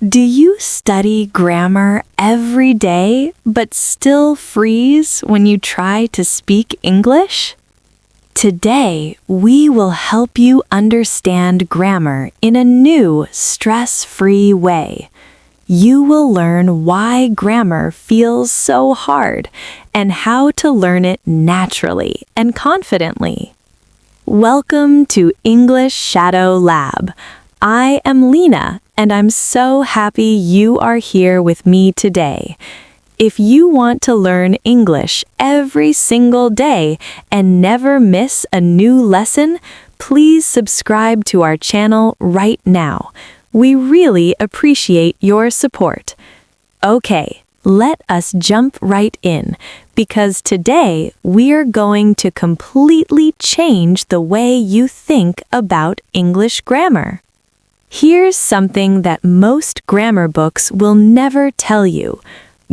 Do you study grammar every day but still freeze when you try to speak English? Today, we will help you understand grammar in a new, stress-free way. You will learn why grammar feels so hard and how to learn it naturally and confidently. Welcome to EnglishShadowLab. I am Lina, and I'm so happy you are here with me today. If you want to learn English every single day and never miss a new lesson, please subscribe to our channel right now. We really appreciate your support. Okay, let us jump right in, because today we're going to completely change the way you think about English grammar. Here's something that most grammar books will never tell you.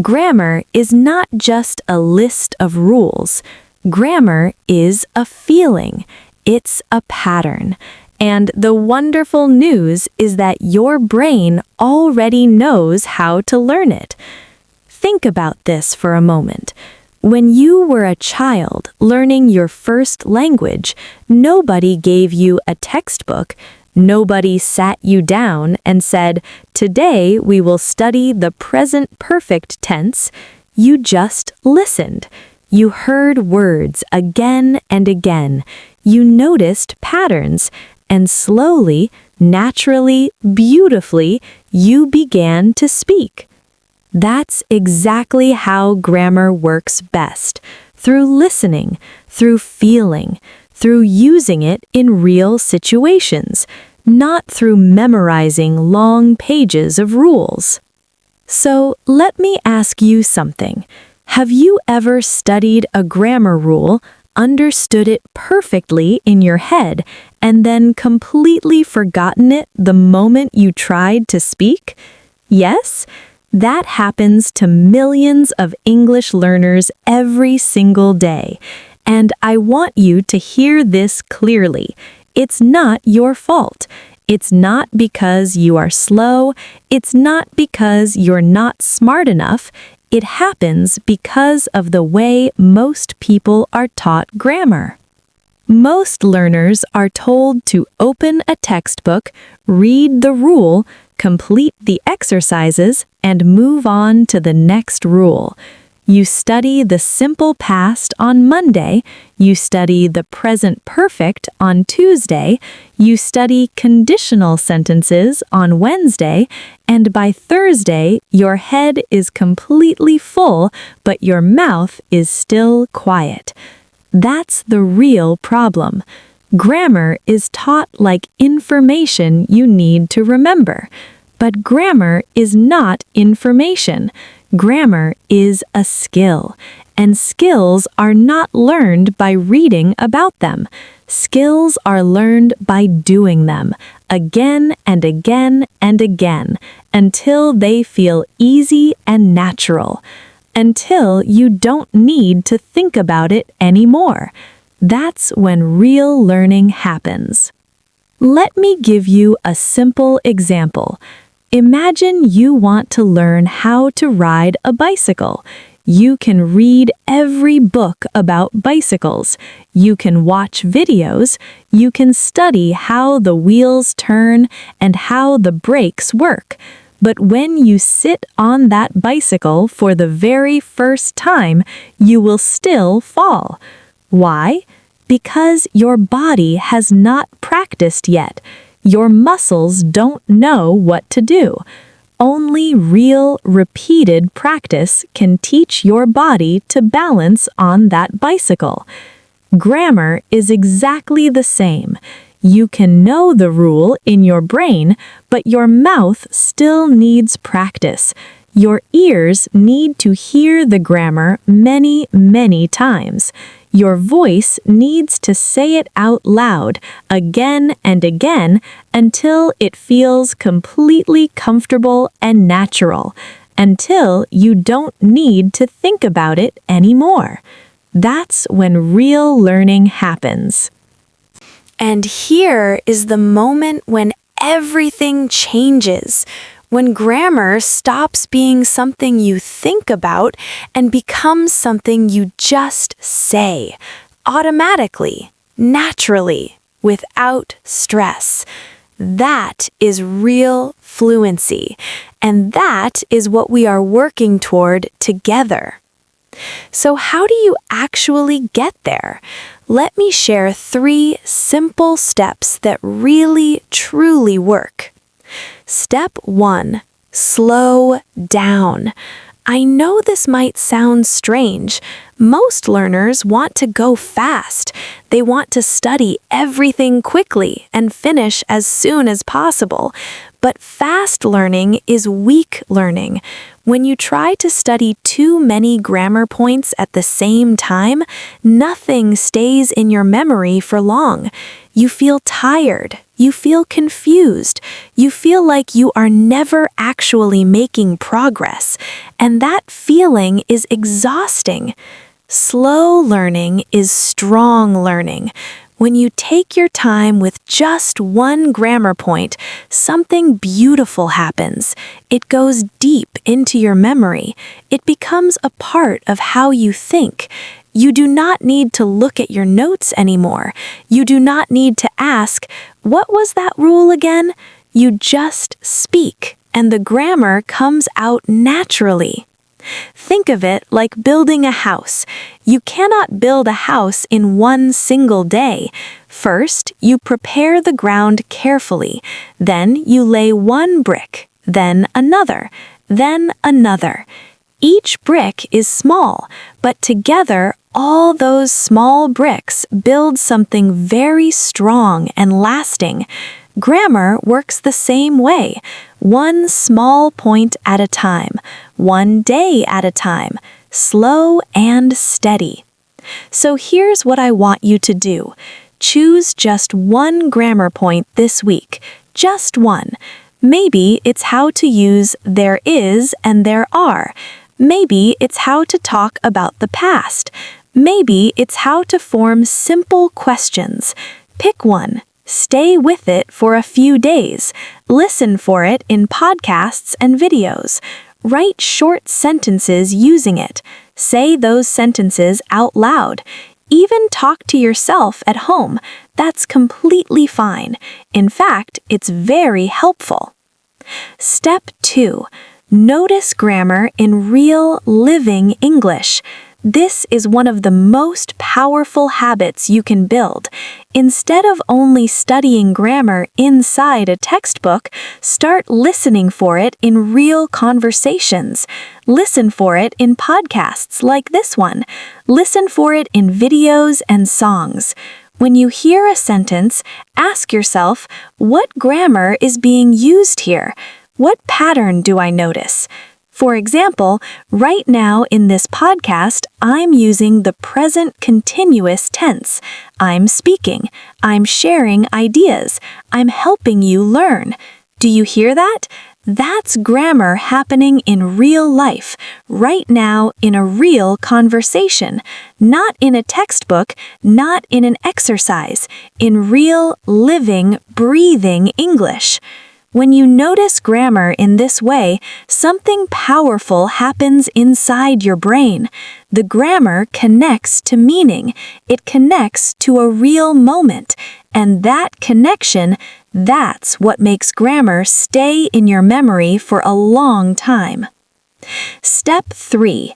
Grammar is not just a list of rules. Grammar is a feeling. It's a pattern. And the wonderful news is that your brain already knows how to learn it. Think about this for a moment. When you were a child learning your first language, nobody gave you a textbook. Nobody sat you down and said, "Today we will study the present perfect tense." You just listened. You heard words again and again. You noticed patterns, and slowly, naturally, beautifully, you began to speak. That's exactly how grammar works best, through listening, through feeling, through using it in real situations, not through memorizing long pages of rules. So let me ask you something. Have you ever studied a grammar rule, understood it perfectly in your head, and then completely forgotten it the moment you tried to speak? Yes? That happens to millions of English learners every single day. And I want you to hear this clearly. It's not your fault. It's not because you are slow. It's not because you're not smart enough. It happens because of the way most people are taught grammar. Most learners are told to open a textbook, read the rule, complete the exercises, and move on to the next rule. You study the simple past on Monday, you study the present perfect on Tuesday, you study conditional sentences on Wednesday, and by Thursday, your head is completely full, but your mouth is still quiet. That's the real problem. Grammar is taught like information you need to remember. But grammar is not information. Grammar is a skill, and skills are not learned by reading about them. Skills are learned by doing them, again and again and again, until they feel easy and natural, until you don't need to think about it anymore. That's when real learning happens. Let me give you a simple example. Imagine you want to learn how to ride a bicycle. You can read every book about bicycles. You can watch videos. You can study how the wheels turn and how the brakes work. But when you sit on that bicycle for the very first time, you will still fall. Why? Because your body has not practiced yet. Your muscles don't know what to do. Only real, repeated practice can teach your body to balance on that bicycle. Grammar is exactly the same. You can know the rule in your brain, but your mouth still needs practice. Your ears need to hear the grammar many, many times. Your voice needs to say it out loud again and again until it feels completely comfortable and natural, until you don't need to think about it anymore. That's when real learning happens. And here is the moment when everything changes. when grammar stops being something you think about and becomes something you just say, automatically, naturally, without stress. That is real fluency, and that is what we are working toward together. So how do you actually get there? Let me share 3 simple steps that really, truly work. Step 1, slow down. I know this might sound strange. Most learners want to go fast. They want to study everything quickly and finish as soon as possible. But fast learning is weak learning. When you try to study too many grammar points at the same time, nothing stays in your memory for long. You feel tired. You feel confused. You feel like you are never actually making progress. And that feeling is exhausting. Slow learning is strong learning. When you take your time with just one grammar point, something beautiful happens. It goes deep into your memory. It becomes a part of how you think. You do not need to look at your notes anymore. You do not need to ask, "What was that rule again?" You just speak, and the grammar comes out naturally. Think of it like building a house. You cannot build a house in one single day. First, you prepare the ground carefully. Then you lay one brick, then another, then another. Each brick is small, but together all those small bricks build something very strong and lasting. Grammar works the same way, one small point at a time, one day at a time, slow and steady. So here's what I want you to do. Choose just one grammar point this week, just one. Maybe it's how to use there is and there are. Maybe it's how to talk about the past. Maybe it's how to form simple questions. Pick one. Stay with it for a few days. Listen for it in podcasts and videos. Write short sentences using it. Say those sentences out loud. Even talk to yourself at home. That's completely fine. In fact, it's very helpful. Step 2. Notice grammar in real, living English. This is one of the most powerful habits you can build. Instead of only studying grammar inside a textbook, start listening for it in real conversations. Listen for it in podcasts like this one. Listen for it in videos and songs. When you hear a sentence, ask yourself, what grammar is being used here? What pattern do I notice? For example, right now in this podcast, I'm using the present continuous tense. I'm speaking. I'm sharing ideas. I'm helping you learn. Do you hear that? That's grammar happening in real life, right now in a real conversation, not in a textbook, not in an exercise, in real, living, breathing English. When you notice grammar in this way, something powerful happens inside your brain. The grammar connects to meaning. It connects to a real moment. And that connection, that's what makes grammar stay in your memory for a long time. Step 3.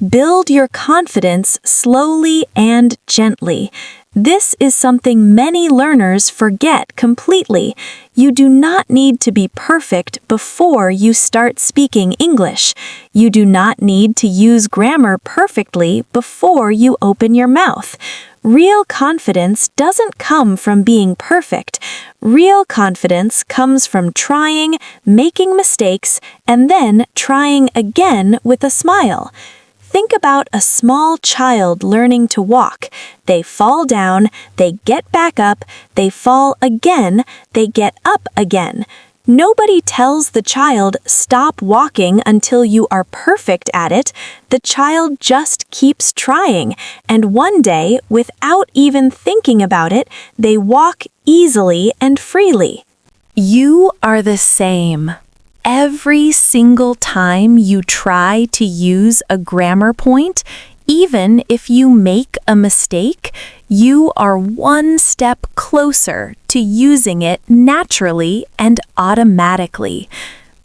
Build your confidence slowly and gently. This is something many learners forget completely. You do not need to be perfect before you start speaking English. You do not need to use grammar perfectly before you open your mouth. Real confidence doesn't come from being perfect. Real confidence comes from trying, making mistakes, and then trying again with a smile. Think about a small child learning to walk. They fall down, they get back up, they fall again, they get up again. Nobody tells the child, stop walking until you are perfect at it. The child just keeps trying, and one day, without even thinking about it, they walk easily and freely. You are the same. Every single time you try to use a grammar point, even if you make a mistake, you are one step closer to using it naturally and automatically.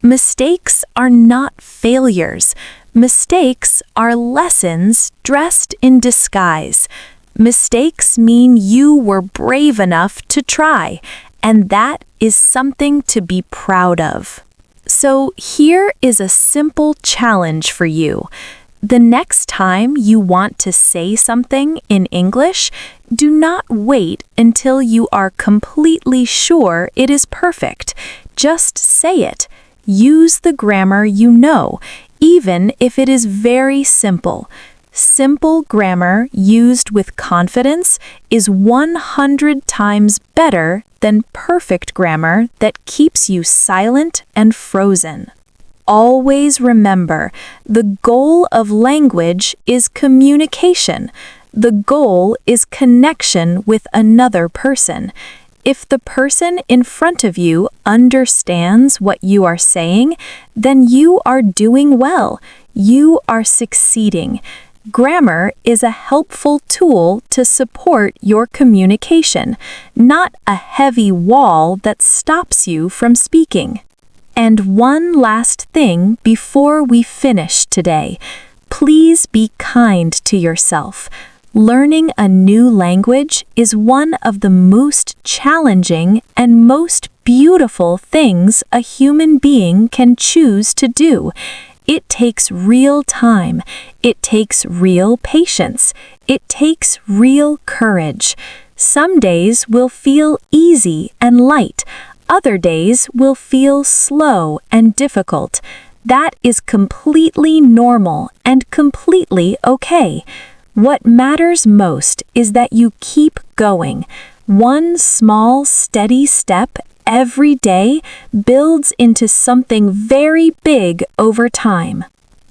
Mistakes are not failures. Mistakes are lessons dressed in disguise. Mistakes mean you were brave enough to try, and that is something to be proud of. So here is a simple challenge for you. The next time you want to say something in English, do not wait until you are completely sure it is perfect. Just say it. Use the grammar you know, even if it is very simple. Simple grammar used with confidence is 100 times better than perfect grammar that keeps you silent and frozen. Always remember, the goal of language is communication. The goal is connection with another person. If the person in front of you understands what you are saying, then you are doing well. You are succeeding. Grammar is a helpful tool to support your communication, not a heavy wall that stops you from speaking. And one last thing before we finish today. Please be kind to yourself. Learning a new language is one of the most challenging and most beautiful things a human being can choose to do. It takes real time. It takes real patience. It takes real courage. Some days will feel easy and light. Other days will feel slow and difficult. That is completely normal and completely okay. What matters most is that you keep going. One small, steady step every day builds into something very big over time.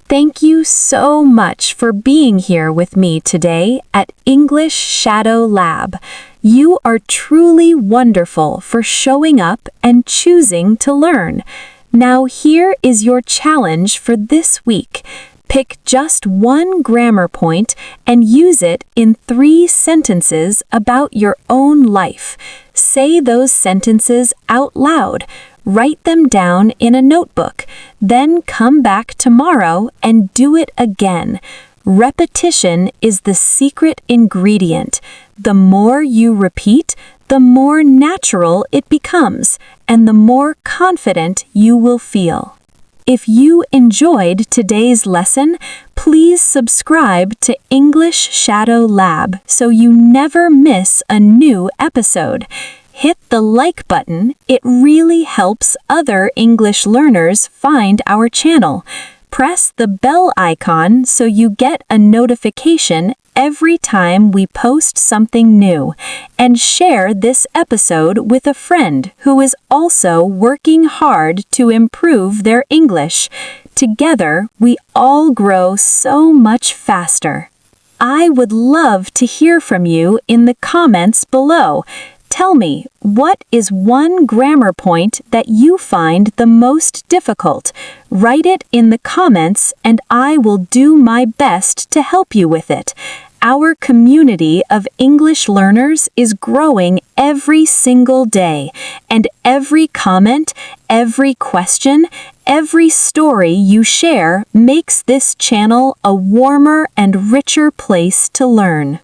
Thank you so much for being here with me today at EnglishShadowLab. You are truly wonderful for showing up and choosing to learn. Now here is your challenge for this week. Pick just one grammar point and use it in 3 sentences about your own life. Say those sentences out loud. Write them down in a notebook. Then come back tomorrow and do it again. Repetition is the secret ingredient. The more you repeat, the more natural it becomes, and the more confident you will feel. If you enjoyed today's lesson, please subscribe to English Shadow Lab so you never miss a new episode. Hit the like button. It really helps other English learners find our channel. Press the bell icon so you get a notification every time we post something new, and share this episode with a friend who is also working hard to improve their English. Together, we all grow so much faster. I would love to hear from you in the comments below. Tell me, what is one grammar point that you find the most difficult? Write it in the comments and I will do my best to help you with it. Our community of English learners is growing every single day, and every comment, every question, every story you share makes this channel a warmer and richer place to learn.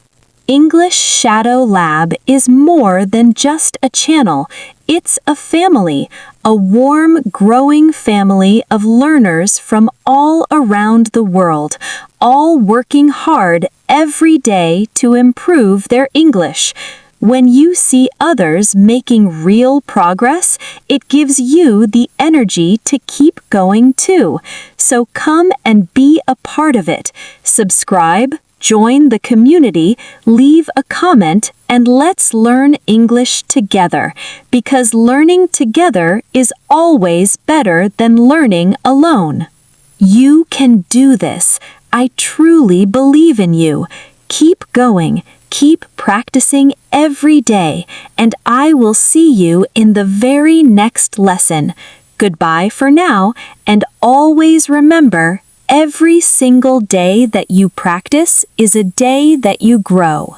English Shadow Lab is more than just a channel. It's a family, a warm, growing family of learners from all around the world, all working hard every day to improve their English. When you see others making real progress, it gives you the energy to keep going too. So come and be a part of it. Subscribe, join the community, leave a comment, and let's learn English together, because learning together is always better than learning alone. You can do this. I truly believe in you. Keep going, keep practicing every day, and I will see you in the very next lesson. Goodbye for now, and always remember, every single day that you practice is a day that you grow.